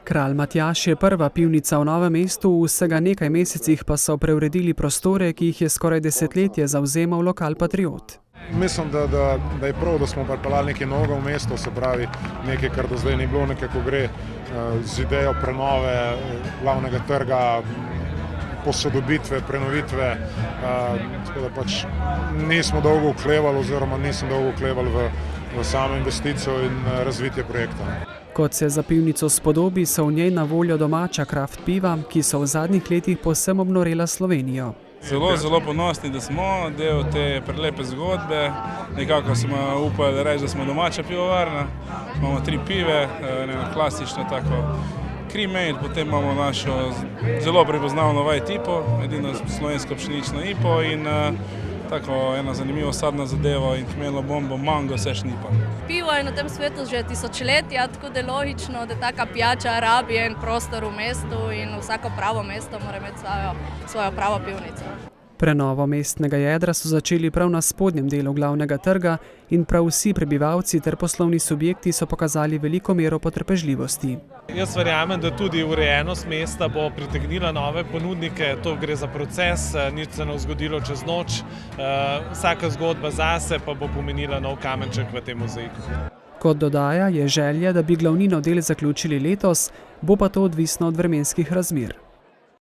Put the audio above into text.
Kralj Matjaž je prva pivnica v Novem mestu, v vsega nekaj mesecih pa so preuredili prostore, ki jih je skoraj desetletje zavzemal lokal Patriot. Mislim, da je prav, da smo pripeljali nekaj novega v mesto, se pravi nekaj, kar do zdaj ni bilo, nekako gre z idejo prenove glavnega trga, posodobitve, prenovitve, tako da pač nismo dolgo oklevali oziroma nisem dolgo okleval v samo investicijo in razvitje projekta. Kot se za pivnico spodobi, so v njej na voljo domača kraft piva, ki so v zadnjih letih povsem obnorela Slovenijo. Zelo ponosni, da smo del te prelepe zgodbe. Nekako smo upali reči, da smo domača pivovarna. Imamo 3 pive, klasično tako Cream-Made, potem imamo našo zelo prepoznavno White IPO, edino slovensko pšenično IPO in tako ena zanimiva sadna zadeva in hmelno bombo Mango Session IPA. Pivo je na tem svetu že tisočletja, tako da je logično, da taka pijača rabi en prostor v mestu in vsako pravo mesto mora imeti svojo pravo pivnico. Prenovo mestnega jedra so začeli prav na spodnjem delu glavnega trga in prav vsi prebivalci ter poslovni subjekti so pokazali veliko mero potrpežljivosti. Jaz verjamem, da tudi urejenost mesta bo pritegnila nove ponudnike, to gre za proces, nič se ne zgodilo čez noč, vsaka zgodba zase pa bo pomenila nov kamenček v tem mozaiku. Kot dodaja, je želja, da bi glavnino del zaključili letos, bo pa to odvisno od vremenskih razmer.